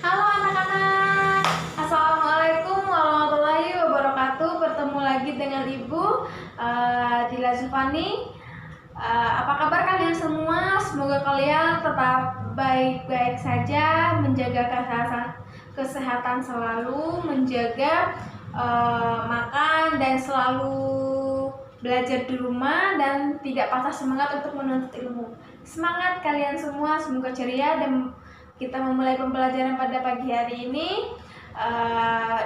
Halo anak-anak, Assalamualaikum warahmatullahi wabarakatuh. Bertemu lagi dengan Ibu Dila Zufani. Apa kabar kalian semua? Semoga kalian tetap baik-baik saja, menjaga kesehatan selalu, menjaga makan dan selalu belajar di rumah dan tidak patah semangat untuk menuntut ilmu. Semangat kalian semua, semoga ceria dan kita memulai pembelajaran pada pagi hari ini.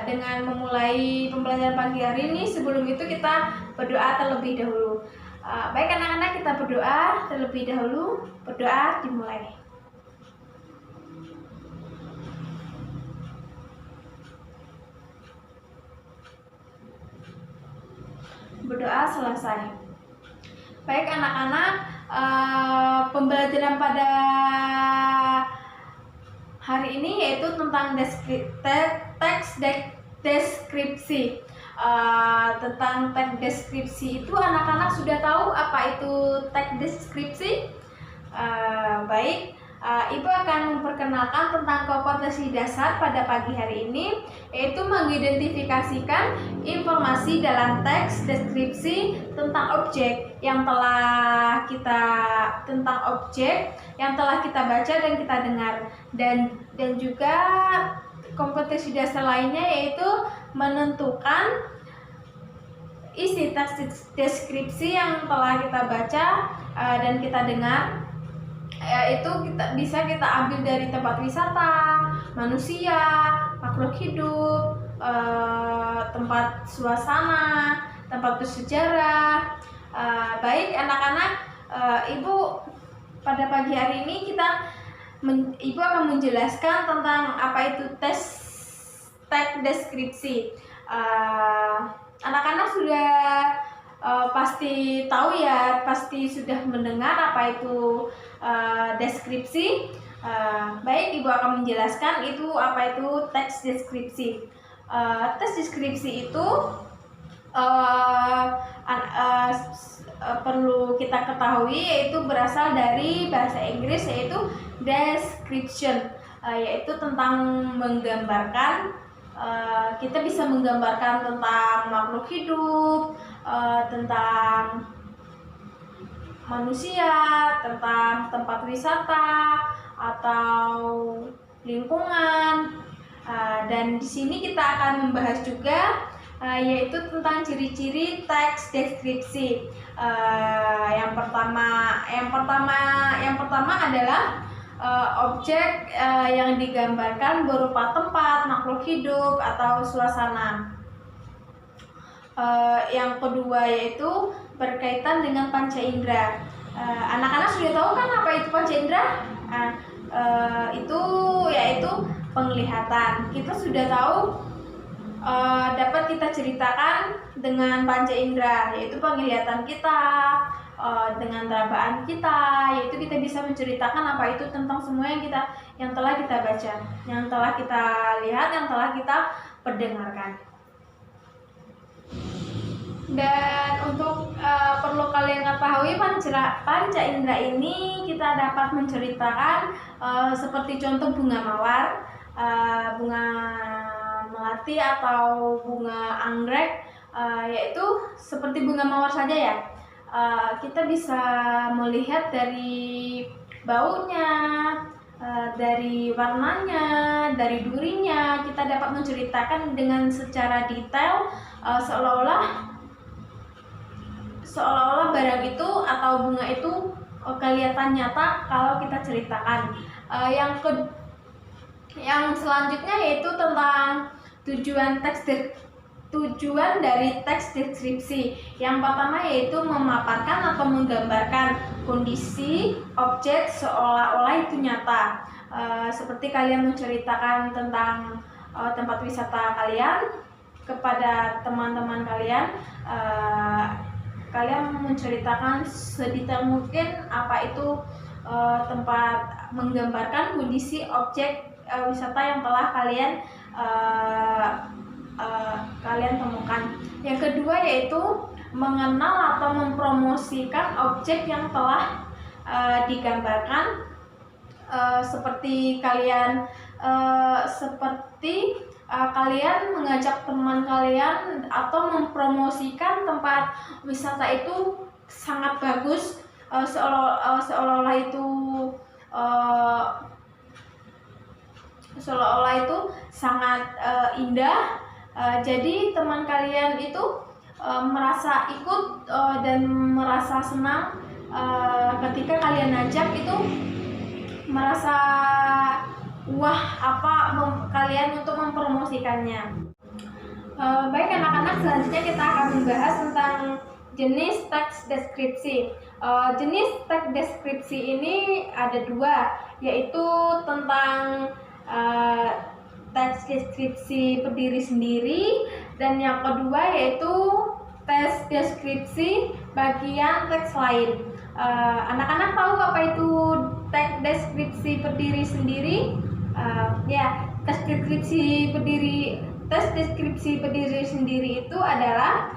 Dengan memulai pembelajaran pagi hari ini, sebelum itu kita berdoa terlebih dahulu. Baik anak-anak, kita berdoa terlebih dahulu. Berdoa dimulai. Berdoa selesai. Baik anak-anak, pembelajaran pada hari ini yaitu tentang teks deskripsi. Tentang teks deskripsi itu anak-anak sudah tahu apa itu teks deskripsi? Baik, Ibu akan memperkenalkan tentang kompetensi dasar pada pagi hari ini, yaitu mengidentifikasikan informasi dalam teks deskripsi tentang objek yang telah kita baca dan kita dengar, dan juga kompetensi dasar lainnya yaitu menentukan isi teks deskripsi yang telah kita baca dan kita dengar. Itu bisa kita ambil dari tempat wisata, manusia, makhluk hidup, tempat suasana, tempat bersejarah. Baik anak-anak, Ibu pada pagi hari ini Ibu akan menjelaskan tentang apa itu teks deskripsi. Anak-anak sudah pasti tahu ya, pasti sudah mendengar apa itu deskripsi. Baik, Ibu akan menjelaskan itu apa itu teks deskripsi. Teks deskripsi itu perlu kita ketahui yaitu berasal dari bahasa Inggris yaitu description, yaitu tentang menggambarkan. Kita bisa menggambarkan tentang makhluk hidup, tentang manusia, tentang tempat wisata atau lingkungan. Dan di sini kita akan membahas juga yaitu tentang ciri-ciri teks deskripsi. Yang pertama adalah objek yang digambarkan berupa tempat, makhluk hidup atau suasana. Yang kedua yaitu berkaitan dengan panca indera. Anak-anak sudah tahu kan apa itu panca indera? Itu yaitu penglihatan. Kita sudah tahu, dapat kita ceritakan dengan panca indera, yaitu penglihatan kita, dengan terabaan kita, yaitu kita bisa menceritakan apa itu tentang semua yang telah kita baca, yang telah kita lihat, yang telah kita perdengarkan. Dan untuk perlu kalian ketahui, panca indera ini kita dapat menceritakan seperti contoh bunga mawar, bunga melati atau bunga anggrek, yaitu seperti bunga mawar saja ya. Kita bisa melihat dari baunya, dari warnanya, dari durinya. Kita dapat menceritakan dengan secara detail, seolah-olah barang itu atau bunga itu kelihatan nyata kalau kita ceritakan. Yang selanjutnya yaitu tentang tujuan dari teks deskripsi. Yang pertama yaitu memaparkan atau menggambarkan kondisi objek seolah-olah itu nyata. Seperti kalian menceritakan tentang tempat wisata kalian kepada teman-teman kalian. Kalian menceritakan sedetail mungkin apa itu tempat, menggambarkan kondisi objek wisata yang telah kalian temukan. Yang kedua yaitu mengenal atau mempromosikan objek yang telah digambarkan seperti kalian mengajak teman kalian atau mempromosikan tempat wisata itu sangat bagus, seolah-olah itu sangat indah. Jadi teman kalian itu merasa ikut dan merasa senang ketika kalian ajak, itu merasa wah kalian untuk mempromosikannya. Baik anak-anak, selanjutnya kita akan membahas tentang jenis teks deskripsi. Jenis teks deskripsi ini ada dua, yaitu tentang teks deskripsi berdiri sendiri, dan yang kedua yaitu teks deskripsi bagian teks lain. Anak-anak tahu apa itu teks deskripsi berdiri sendiri? Teks deskripsi berdiri sendiri itu adalah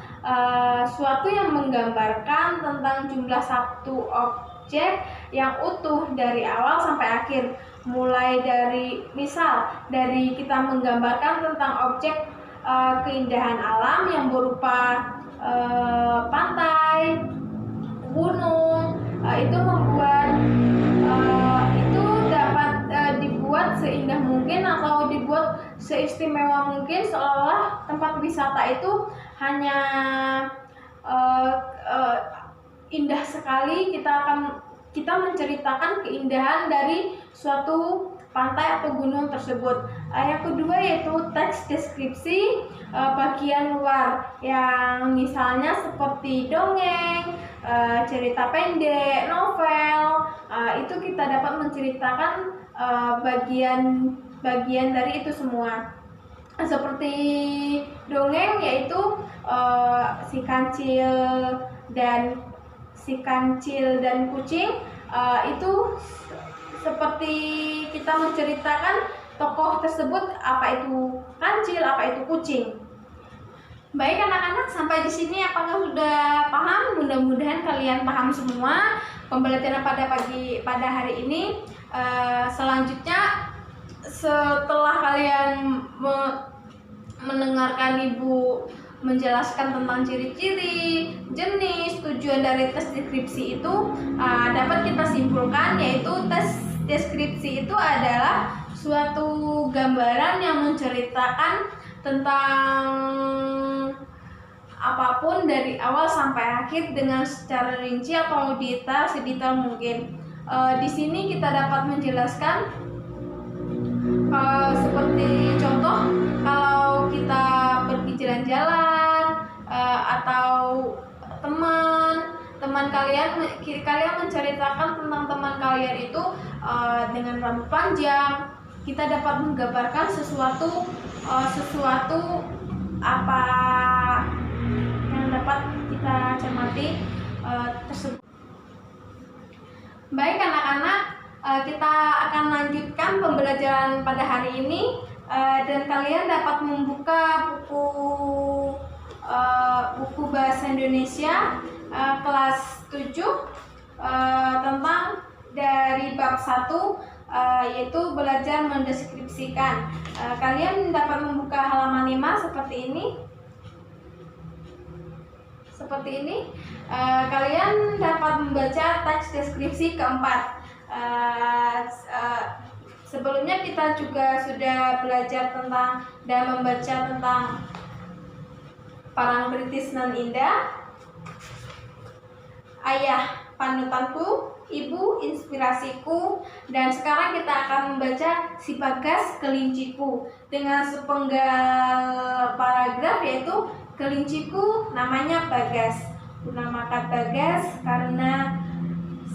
suatu yang menggambarkan tentang jumlah satu objek yang utuh dari awal sampai akhir. Mulai dari kita menggambarkan tentang objek keindahan alam yang berupa pantai, gunung, itu dapat dibuat seindah mungkin atau dibuat seistimewa mungkin, seolah tempat wisata itu hanya indah sekali. Kita menceritakan keindahan dari suatu pantai atau gunung tersebut. Yang kedua yaitu teks deskripsi bagian luar, yang misalnya seperti dongeng, cerita pendek, novel. Itu kita dapat menceritakan bagian dari itu semua. Seperti dongeng yaitu si kancil dan kucing. Itu seperti kita menceritakan tokoh tersebut, apa itu kancil, apa itu kucing. Baik anak-anak, sampai di sini apakah sudah paham? Mudah-mudahan kalian paham semua pembelajaran pada hari ini. Selanjutnya, setelah kalian mendengarkan Ibu menjelaskan tentang ciri-ciri, jenis, tujuan dari tes deskripsi itu, dapat kita simpulkan yaitu tes deskripsi itu adalah suatu gambaran yang menceritakan tentang apapun dari awal sampai akhir dengan secara rinci atau sedetail mungkin. Di sini kita dapat menjelaskan seperti contoh, kalau kita pergi jalan-jalan atau teman kalian menceritakan tentang teman kalian itu dengan rambut panjang, kita dapat menggambarkan sesuatu apa yang dapat kita cermati tersebut. Baik anak-anak, kita akan lanjutkan pembelajaran pada hari ini, dan kalian dapat membuka buku Bahasa Indonesia kelas 7 tentang dari bab 1, yaitu belajar mendeskripsikan. Kalian dapat membuka halaman 5 seperti ini. Kalian dapat membaca teks deskripsi keempat. Sebelumnya kita juga sudah belajar tentang dan membaca tentang Parangtritis Nan Indah, Ayah Panutanku, Ibu Inspirasiku, dan sekarang kita akan membaca Si Bagas Kelinciku dengan sepenggal paragraf, yaitu kelinciku namanya Bagas. Kunamakan Bagas karena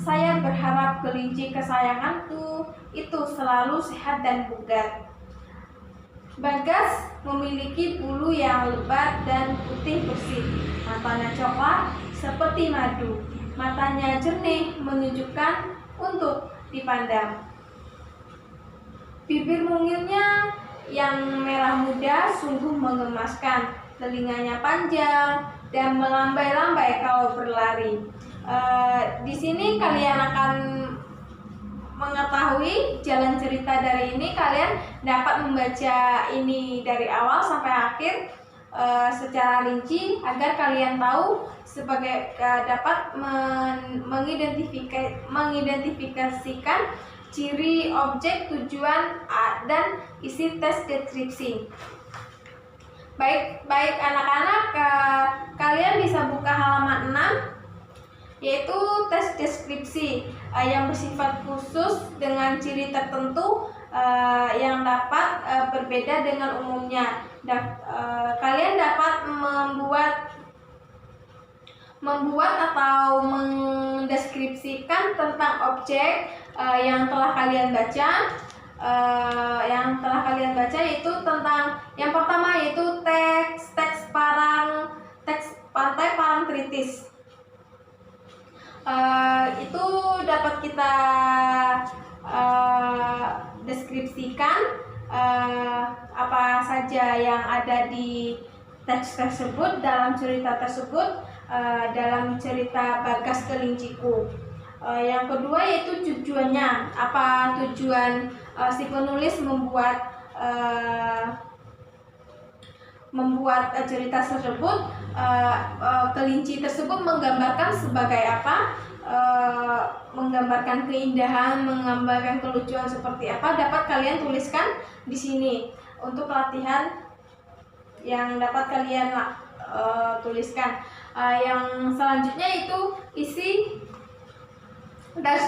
saya berharap kelinci kesayanganku itu selalu sehat dan bugar. Bagas memiliki bulu yang lebat dan putih bersih. Matanya coklat seperti madu. Matanya jernih menunjukkan untuk dipandang. Bibir mungilnya yang merah muda sungguh mengemaskan. Telinganya panjang dan melambai-lambai kalau berlari. Di sini kalian akan mengetahui mengetahui jalan cerita dari ini, kalian dapat membaca ini dari awal sampai akhir secara rinci agar kalian tahu sebagai dapat mengidentifikasikan ciri, objek, tujuan, dan isi tes deskripsi. Baik anak-anak, kalian bisa buka halaman 6, yaitu tes deskripsi yang bersifat khusus dengan ciri tertentu yang dapat berbeda dengan umumnya. Kalian dapat membuat atau mendeskripsikan tentang objek yang telah kalian baca. Yaitu tentang yang pertama, yaitu teks pantai Parangtritis. Itu dapat kita deskripsikan apa saja yang ada di teks tersebut, dalam cerita tersebut, dalam cerita Bagas Kelinciku. Yang kedua yaitu tujuannya, apa tujuan si penulis membuat cerita tersebut. Kelinci tersebut menggambarkan sebagai apa, menggambarkan keindahan, menggambarkan kelucuan seperti apa, dapat kalian tuliskan di sini untuk latihan yang dapat kalian tuliskan. Yang selanjutnya itu isi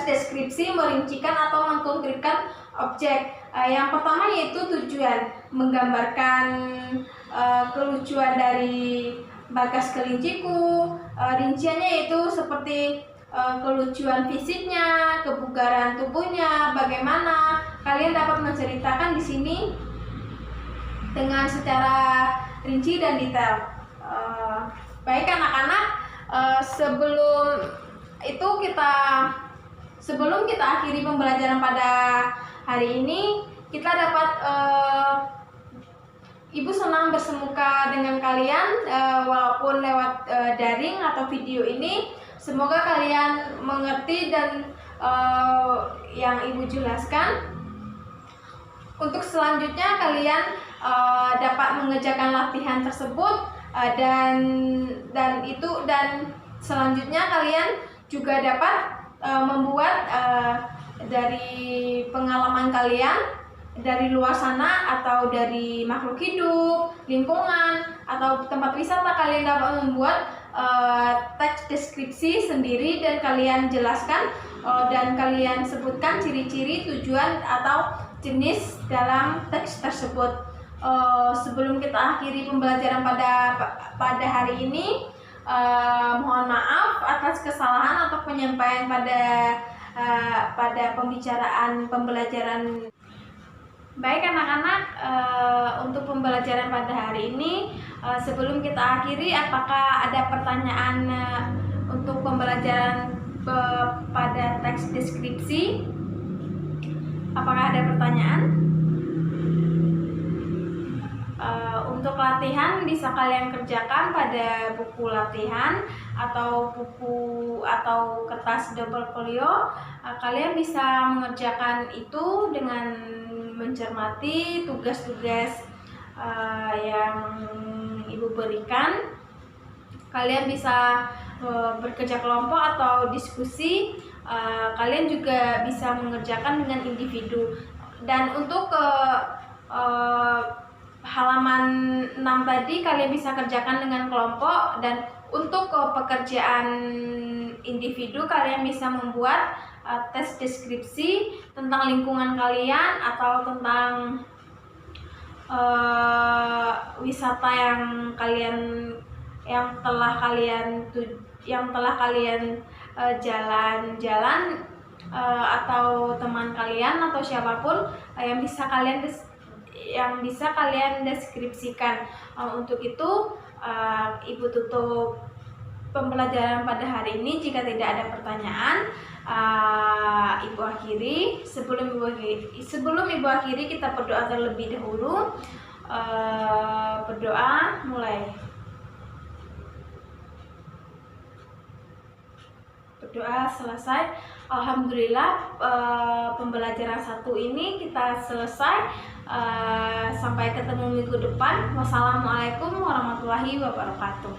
deskripsi, merincikan atau mengkonkretkan objek. Yang pertama yaitu tujuan, menggambarkan kelucuan dari Bagas Kelinciku. Rinciannya itu seperti kelucuan fisiknya, kebugaran tubuhnya, bagaimana. Kalian dapat menceritakan di sini dengan secara rinci dan detail. Baik anak-anak, sebelum kita akhiri pembelajaran pada hari ini, kita dapat Ibu senang bersemuka dengan kalian walaupun lewat daring atau video ini. Semoga kalian mengerti dan yang Ibu jelaskan. Untuk selanjutnya kalian dapat mengerjakan latihan tersebut dan selanjutnya kalian juga dapat membuat dari pengalaman kalian dari luar sana atau dari makhluk hidup, lingkungan, atau tempat wisata. Kalian dapat membuat teks deskripsi sendiri dan kalian jelaskan dan kalian sebutkan ciri-ciri, tujuan, atau jenis dalam teks tersebut. Sebelum kita akhiri pembelajaran pada hari ini, mohon maaf atas kesalahan atau penyampaian pada pembelajaran. Baik anak-anak, untuk pembelajaran pada hari ini, sebelum kita akhiri, apakah ada pertanyaan untuk pembelajaran pada teks deskripsi? Apakah ada pertanyaan? Untuk latihan bisa kalian kerjakan pada buku latihan atau kertas double folio. Kalian bisa mengerjakan itu dengan mencermati tugas-tugas yang Ibu berikan. Kalian bisa bekerja kelompok atau diskusi. Kalian juga bisa mengerjakan dengan individu. Dan untuk halaman 6 tadi kalian bisa kerjakan dengan kelompok, dan untuk pekerjaan individu kalian bisa membuat tes deskripsi tentang lingkungan kalian atau tentang wisata yang telah kalian jalan-jalan, atau teman kalian atau siapapun yang bisa kalian deskripsikan. Untuk itu Ibu tutup pembelajaran pada hari ini. Jika tidak ada pertanyaan, Ibu akhiri. Sebelum Ibu akhiri, kita berdoa terlebih dahulu. Berdoa, mulai. Berdoa selesai. Alhamdulillah pembelajaran 1 ini kita selesai. Sampai ketemu minggu depan. Wassalamualaikum warahmatullahi wabarakatuh.